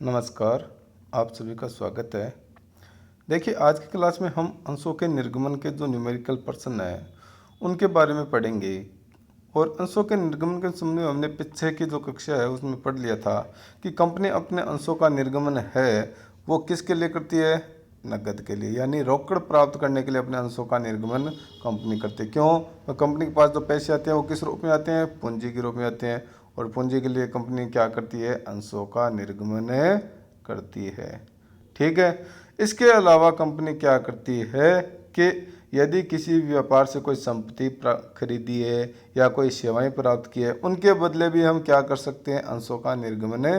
नमस्कार, आप सभी का स्वागत है। देखिए, आज की क्लास में हम अंशों के निर्गमन के जो न्यूमेरिकल प्रश्न हैं उनके बारे में पढ़ेंगे। और अंशों के निर्गमन के संबंध में हमने पीछे की जो कक्षा है उसमें पढ़ लिया था कि कंपनी अपने अंशों का निर्गमन है वो किसके लिए करती है? नकद के लिए, यानी रोकड़ प्राप्त करने के लिए अपने अंशों का निर्गमन कंपनी करती है। क्यों? तो कंपनी के पास जो पैसे आते हैं वो किस रूप में आते हैं? पूंजी के रूप में आते हैं। और पूंजी के लिए कंपनी क्या करती है? अंशों का निर्गमन करती है। ठीक है। इसके अलावा कंपनी क्या करती है कि यदि किसी व्यापार से कोई संपत्ति खरीदी है या कोई सेवाएं प्राप्त की है, उनके बदले भी हम क्या कर सकते हैं? अंशों का निर्गमन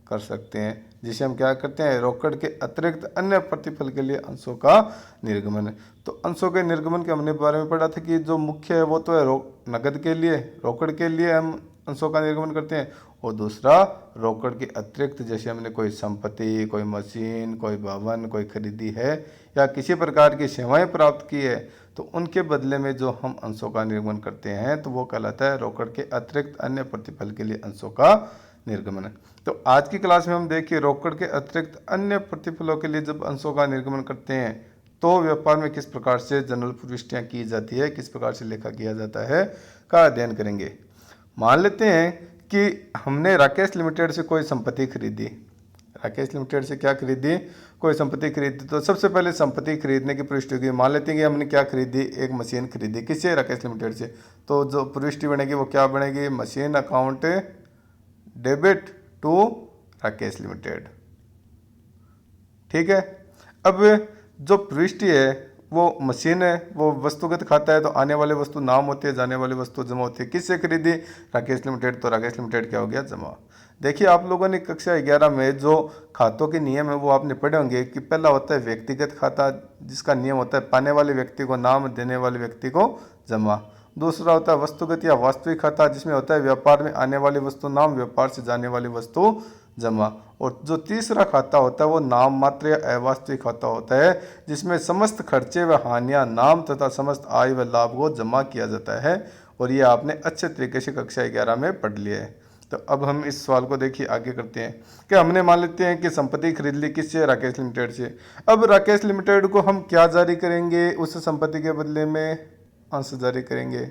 कर सकते हैं, जिसे हम क्या करते हैं? रोकड़ के अतिरिक्त अन्य प्रतिफल के लिए अंशों का निर्गमन। तो अंशों के निर्गमन के हमने बारे में पढ़ा था कि जो मुख्य है वो तो है नकद के लिए, रोकड़ के लिए हम अंशों का निर्गमन करते हैं। और दूसरा रोकड़ के अतिरिक्त, जैसे हमने कोई संपत्ति, कोई मशीन, कोई भवन कोई खरीदी है या किसी प्रकार की सेवाएं प्राप्त की है, तो उनके बदले में जो हम अंशों का निर्गमन करते हैं तो वो कहलाता है रोकड़ के अतिरिक्त अन्य प्रतिफल के लिए अंशों का निर्गमन। तो आज की क्लास में हम देखिए रोकड़ के अतिरिक्त अन्य प्रतिफलों के लिए जब अंशों का निर्गमन करते हैं तो व्यापार में किस प्रकार से जनरल प्रविष्टियां की जाती है, किस प्रकार से लेखा किया जाता है का अध्ययन करेंगे। मान लेते हैं कि हमने राकेश लिमिटेड से कोई संपत्ति खरीदी। राकेश लिमिटेड से क्या खरीदी? कोई संपत्ति खरीदी। तो सबसे पहले संपत्ति खरीदने की प्रविष्टि होगी। मान लेते हैं कि हमने क्या खरीदी? एक मशीन खरीदी। किससे? राकेश लिमिटेड से। तो जो प्रविष्टि बनेगी वो क्या बनेगी? Machine account debit to Rakesh Limited. ठीक है। अब जो प्रविष्टि है वो मशीन है, वो वस्तुगत खाता है, तो आने वाले वस्तु नाम होती है, जाने वाली वस्तु जमा होती है। किससे खरीदी? राकेश लिमिटेड। तो राकेश लिमिटेड क्या हो गया? जमा। देखिए, आप लोगों ने कक्षा 11 में जो खातों के नियम है वो आपने पढ़े होंगे कि पहला होता है व्यक्तिगत खाता, जिसका नियम होता है पाने वाले व्यक्ति को नाम, देने वाले व्यक्ति को जमा। दूसरा होता है वस्तुगत या वास्तविक खाता, जिसमें होता है व्यापार में आने वाली वस्तु नाम, व्यापार से जाने वाली वस्तु जमा। और जो तीसरा खाता होता है वो नाम मात्र या अवास्तविक खाता होता है, जिसमें समस्त खर्चे व हानियां नाम तथा समस्त आय व लाभ को जमा किया जाता है। और ये आपने अच्छे तरीके से कक्षा 11 में पढ़ लिया है। तो अब हम इस सवाल को देखिए आगे करते हैं कि हमने मान लेते हैं कि संपत्ति खरीद ली। किससे? राकेश लिमिटेड से। अब राकेश लिमिटेड को हम क्या जारी करेंगे? उस संपत्ति के बदले में अंश जारी करेंगे।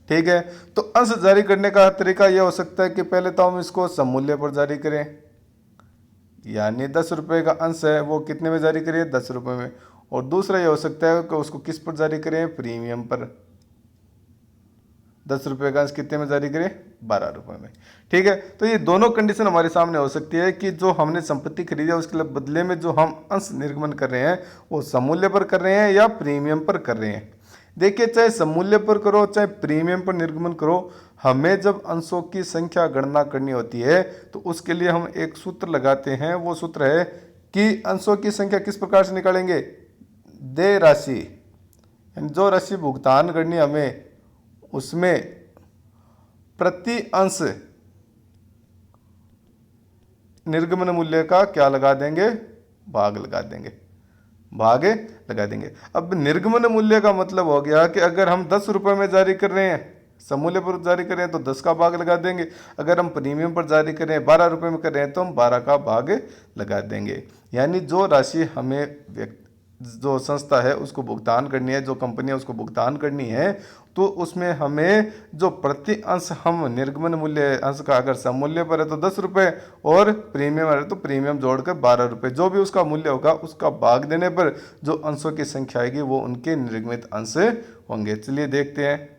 ठीक है। तो अंश जारी करने का तरीका यह हो सकता है कि पहले तो हम इसको सममूल्य पर जारी करें, यानी 10 रुपये का अंश है वो कितने में जारी करें? 10 रुपये में। और दूसरा यह हो सकता है कि उसको किस पर जारी करें? प्रीमियम पर। 10 रुपये का अंश कितने में जारी करें? 12 रुपये में। ठीक है। तो ये दोनों कंडीशन हमारे सामने हो सकती है कि जो हमने संपत्ति खरीदी है उसके बदले में जो हम अंश निर्गमन कर रहे हैं वो सममूल्य पर कर रहे हैं या प्रीमियम पर कर रहे हैं। देखिए, चाहे सममूल्य पर करो चाहे प्रीमियम पर निर्गमन करो, हमें जब अंशों की संख्या गणना करनी होती है तो उसके लिए हम एक सूत्र लगाते हैं। वो सूत्र है कि अंशों की संख्या किस प्रकार से निकालेंगे? देय राशि, यानी जो राशि भुगतान करनी हमें उसमें प्रति अंश निर्गमन मूल्य का क्या लगा देंगे? भाग लगा देंगे। भाग लगा देंगे। अब निर्गमन मूल्य का मतलब हो गया कि अगर हम 10 रुपये में जारी कर रहे हैं, समूल्य पर जारी कर रहे हैं तो 10 का भाग लगा देंगे। अगर हम प्रीमियम पर जारी कर रहे हैं 12 रुपये में कर रहे हैं तो हम 12 का भाग लगा देंगे। यानी जो राशि हमें जो संस्था है उसको भुगतान करनी है, जो कंपनी है उसको भुगतान करनी है, तो उसमें हमें जो प्रति अंश हम निर्गमन मूल्य अंश का अगर समूल्य पर है तो 10 रुपये और प्रीमियम है तो प्रीमियम जोड़कर 12 रुपये, जो भी उसका मूल्य होगा उसका भाग देने पर जो अंशों की संख्या आएगी वो उनके निर्गमित अंश होंगे। चलिए देखते हैं।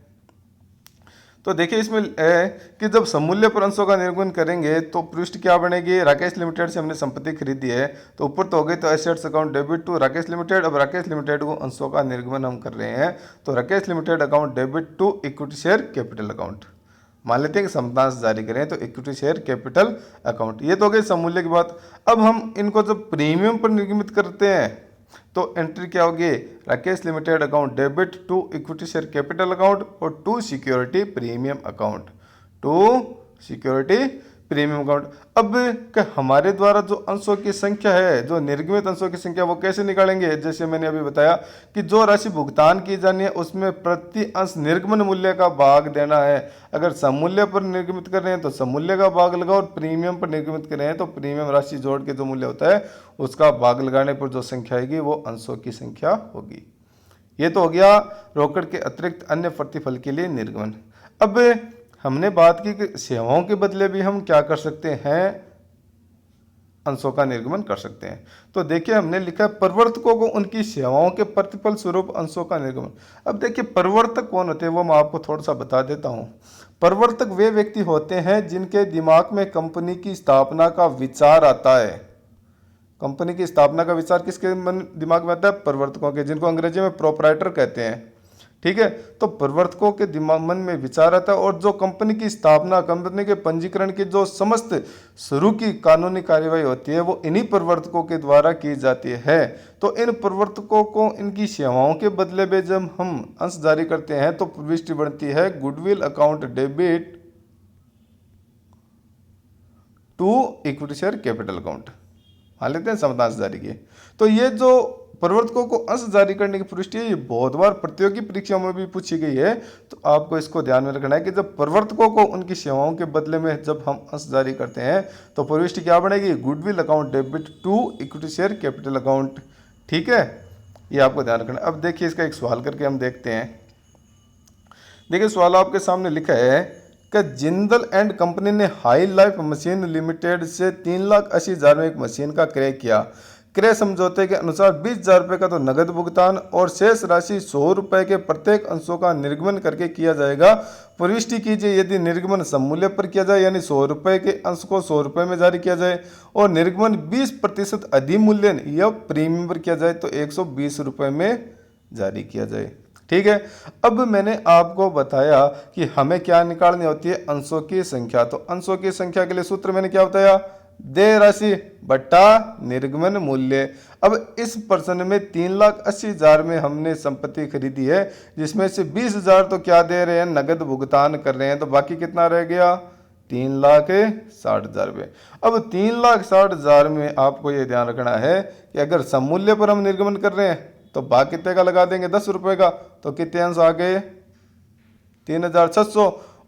तो देखिए, इसमें है कि जब समूल्य पर अंशों का निर्गमन करेंगे तो पृष्ठ क्या बनेगी? राकेश लिमिटेड से हमने संपत्ति खरीदी है तो ऊपर तो हो गई, तो assets account debit to Rakesh Limited. अब राकेश लिमिटेड को अंशों का निर्गमन हम कर रहे हैं तो Rakesh limited account debit to equity share capital account. मान लेते हैं कि समतांश जारी करें तो इक्विटी शेयर कैपिटल अकाउंट। ये तो हो गई समूल्य की बात। अब हम इनको जब प्रीमियम पर निर्गमित करते हैं तो एंट्री क्या होगी? Rakesh limited account debit to equity share capital account और to security premium account. To security premium account. अब हमारे द्वारा जो अंशों की संख्या है, जो निर्गमित अंशों की संख्या, वो कैसे निकालेंगे? जैसे मैंने अभी बताया कि जो राशि भुगतान की जानी है उसमें प्रति अंश निर्गमन मूल्य का भाग देना है। अगर सममूल्य पर निर्गमित कर रहे हैं तो सममूल्य का भाग लगाओ, और प्रीमियम पर निर्गमित कर रहे हैं तो प्रीमियम राशि जोड़ के जो मूल्य होता है उसका भाग लगाने पर जो संख्या आएगी वो अंशों की संख्या होगी। ये तो हो गया रोकड़ के अतिरिक्त अन्य प्रतिफल के लिए निर्गमन। अब हमने बात की कि सेवाओं के बदले भी हम क्या कर सकते हैं, अंशों का निर्गमन कर सकते हैं। तो देखिए हमने लिखा है प्रवर्तकों को उनकी सेवाओं के प्रतिफल स्वरूप अंशों का निर्गमन। अब देखिए प्रवर्तक कौन होते हैं वो मैं आपको थोड़ा सा बता देता हूँ। प्रवर्तक वे व्यक्ति होते हैं जिनके दिमाग में कंपनी की स्थापना का विचार आता है। कंपनी की स्थापना का विचार किसके दिमाग में आता है? प्रवर्तकों के, जिनको अंग्रेजी में प्रोपराइटर कहते हैं। ठीक है, तो प्रवर्तकों के दिमाग मन में विचार आता है, और जो कंपनी की स्थापना, कंपनी के पंजीकरण की जो समस्त शुरू की कानूनी कार्यवाही होती है वो इन्हीं प्रवर्तकों के द्वारा की जाती है। तो इन प्रवर्तकों को इनकी सेवाओं के बदले में जब हम अंश जारी करते हैं तो प्रविष्टि बनती है goodwill account debit to equity share capital account. मान लेते हैं समतांश जारी किए। तो ये जो प्रवर्तकों को अंश जारी करने की प्रविष्टि है ये बहुत बार प्रतियोगी परीक्षाओं में भी पूछी गई है। तो आपको इसको ध्यान में रखना है कि जब प्रवर्तकों को उनकी सेवाओं के बदले में जब हम अंश जारी करते हैं तो प्रविष्टि क्या बनेगी? Goodwill account debit to equity share capital account. ठीक है, ये आपको ध्यान रखना है। अब देखिए इसका एक सवाल करके हम देखते हैं। देखिए सवाल आपके सामने लिखा है कि जिंदल एंड कंपनी ने हाई लाइफ मशीन लिमिटेड से 3,80,000 में एक मशीन का क्रय किया। क्रय समझौते के अनुसार 20,000 रुपये का तो नगद भुगतान और शेष राशि 100 रुपये के प्रत्येक अंशों का निर्गमन करके किया जाएगा। प्रविष्टि कीजिए यदि निर्गमन सममूल्य पर किया जाए यानी 100 रुपये के अंश को 100 रुपये में जारी किया जाए, और निर्गमन 20% अधिमूल्यन या प्रीमियम पर किया जाए तो 120 रुपये में जारी किया जाए। ठीक है, अब मैंने आपको बताया कि हमें क्या निकालनी होती है? अंशों की संख्या। तो अंशों की संख्या के लिए सूत्र मैंने क्या बताया? देय राशि बट्टा निर्गमन मूल्य। अब इस प्रश्न में 3,80,000 में हमने संपत्ति खरीदी है, जिसमें से 20,000 तो क्या दे रहे हैं? नगद भुगतान कर रहे हैं। तो बाकी कितना रह गया? 3,60,000 रुपये। अब 3,60,000 में आपको ये ध्यान रखना है कि अगर सममूल्य पर हम निर्गमन कर रहे हैं तो भाग कितने का लगा देंगे? 10 रुपये का। तो कितने अंश आ गए? 3,600।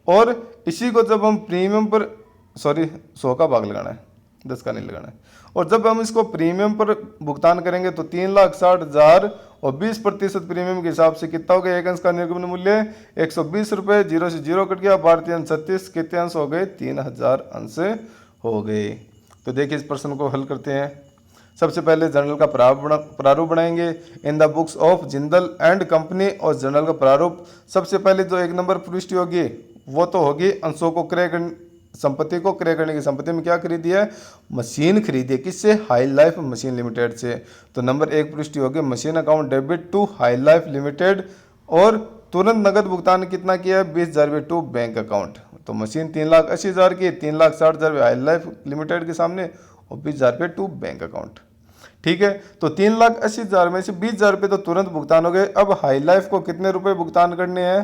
और इसी को जब हम प्रीमियम पर 100 का भाग लगाना है, 10 का नहीं लगाना है। और जब हम इसको प्रीमियम पर भुगतान करेंगे तो 3,60,000 और 20% प्रीमियम के हिसाब से कितना हो गया? एक अंश का निर्गमन मूल्य 120 रुपये। 0 से 0 कट गया, भारतीय अंश 36। कितने अंश हो गए? 3,000 अंश हो गए। तो देखिए इस प्रश्न को हल करते हैं। सबसे पहले जर्नल का प्रारूप बनाएंगे। In the books of Jindal and company, और जर्नल का प्रारूप सबसे पहले जो 1 नंबर प्रविष्टि होगी वो तो होगी अंशों को क्रय करने, संपत्ति को क्रय करने की। संपत्ति में क्या खरीदी है? मशीन खरीदी है। किससे? हाई लाइफ मशीन लिमिटेड से। तो नंबर 1 प्रविष्टि होगी machine account debit to High Life Limited, और तुरंत नगद भुगतान कितना किया है? 20,000 रुपये टू बैंक अकाउंट। तो मशीन 3,80,000 की, 3,60,000 रुपये हाई लाइफ लिमिटेड के सामने और 20,000 रुपये टू बैंक अकाउंट। ठीक है, तो 3,80,000 में से 20,000 रुपये तो तुरंत भुगतान हो गए। अब हाई लाइफ को कितने रुपए भुगतान करने हैं?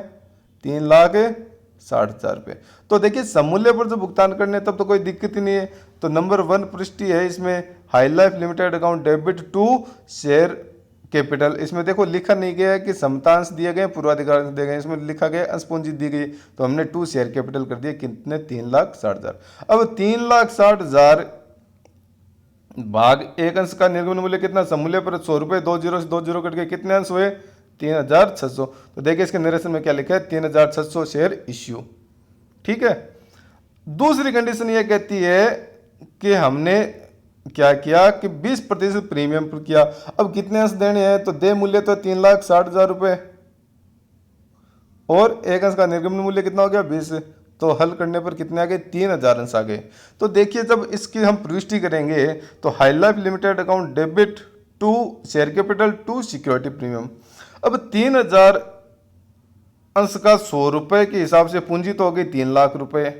3,60,000 रुपये। तो देखिए समूल्य पर जो भुगतान करने हैं तब तो कोई दिक्कत ही नहीं है। तो नंबर 1 पृष्ठी है इसमें High Life Limited account debit to share capital. इसमें देखो लिखा नहीं गया है कि समतांश दिए गए, पूर्वाधिकार दिए गए, इसमें लिखा गया अंश पूंजी दी गई। तो हमने टू शेयर कैपिटल कर दिया। कितने? 3,60,000। अब 3,60,000 भाग एक अंश का निर्गमन मूल्य कितना? समूल्य पर 100 रुपये। 2 0 से 2 0 कट के कितने अंश हुए? 3,600। तो देखिए इसके निरेशन में क्या लिखा है? 3,600 शेयर इश्यू। ठीक है, दूसरी कंडीशन ये कहती है कि हमने क्या किया कि 20% प्रीमियम पर किया। अब कितने अंश देने हैं? तो दे मूल्य तो 3,60,000 रुपये, और एक अंश का निर्गमन मूल्य कितना हो गया? 20। तो हल करने पर कितने आ गए? 3,000 अंश आ गए। तो देखिए जब इसकी हम प्रविष्टि करेंगे तो High Life Limited account debit to share capital to security premium. अब 3,000 अंश का 100 रुपये के हिसाब से पूंजी तो हो गई 3,00,000 रुपये।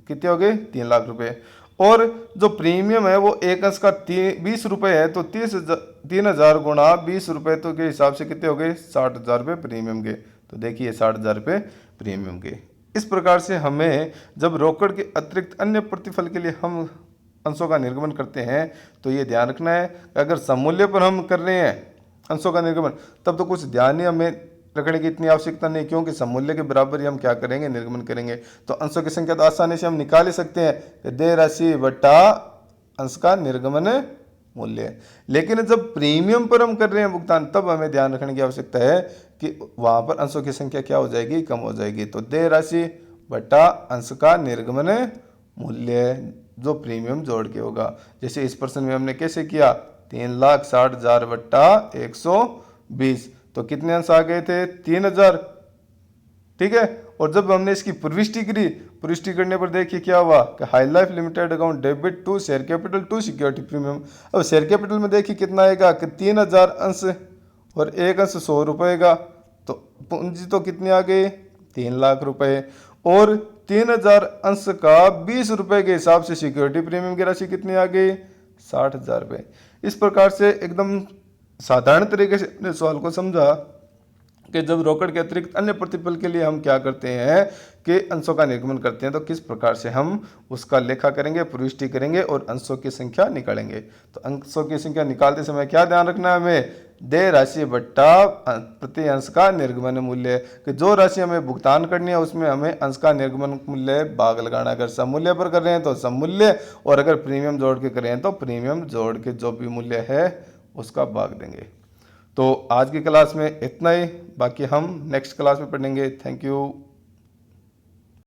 कितने हो गए? 3,00,000 रुपये। और जो प्रीमियम है वो एक अंश का 20 रुपये है। तो 3,000 गुणा 20 रुपये तो के हिसाब से कितने हो गए? 60,000 रुपये प्रीमियम के। तो देखिए 60,000 रुपये प्रीमियम के। इस प्रकार से हमें जब रोकड़ के अतिरिक्त अन्य प्रतिफल के लिए हम अंशों का निर्गमन करते हैं तो ये ध्यान रखना है कि अगर सममूल्य पर हम कर रहे हैं अंशों का निर्गमन तब तो कुछ ध्यान ही हमें रखने की इतनी आवश्यकता नहीं, क्योंकि सममूल्य के बराबर ही हम क्या करेंगे, निर्गमन करेंगे। तो अंशों की संख्या तो आसानी से हम निकाल ही सकते हैं कि देय राशि बटा अंश का निर्गमन मूल्य। लेकिन जब प्रीमियम पर हम कर रहे हैं भुगतान तब हमें ध्यान रखने की आवश्यकता है कि वहां पर अंशों की संख्या क्या हो जाएगी, कम हो जाएगी। तो देय राशि बटा अंश का निर्गमन मूल्य जो प्रीमियम जोड़ के होगा। जैसे इस प्रश्न में हमने कैसे किया, 3,60,000 बट्टा 120, तो कितने अंश आ गए थे, 3,000। ठीक है। और जब हमने इसकी प्रविष्टि करी, प्रविष्टि करने पर देखिए क्या हुआ कि High Life Limited account debit to share capital to security premium. अब शेयर कैपिटल में देखिए कितना आएगा कि 3,000 अंश और एक अंश 100 रुपये का, तो पूंजी तो कितनी आ गई, 3,00,000 रुपये। और 3,000 अंश का 20 रुपये के हिसाब से सिक्योरिटी प्रीमियम की राशि कितनी आ गई, 60,000 रुपये। इस प्रकार से एकदम साधारण तरीके से अपने सवाल को समझा कि जब रोकड़ के अतिरिक्त अन्य प्रतिफल के लिए हम क्या करते हैं कि अंशों का निर्गमन करते हैं तो किस प्रकार से हम उसका लेखा करेंगे, प्रविष्टि करेंगे और अंशों की संख्या निकालेंगे। तो अंशों की संख्या निकालते समय क्या ध्यान रखना है हमें, देय राशि बट्टा प्रति अंश का निर्गमन मूल्य, कि जो राशि हमें भुगतान करनी है उसमें हमें अंश का निर्गमन मूल्य भाग लगाना। अगर सममूल्य पर कर रहे हैं तो सममूल्य, और अगर प्रीमियम जोड़ के कर रहे हैं तो प्रीमियम जोड़ के जो भी मूल्य है उसका भाग देंगे। तो आज की क्लास में इतना ही, बाकी हम नेक्स्ट क्लास में पढ़ेंगे। Thank you.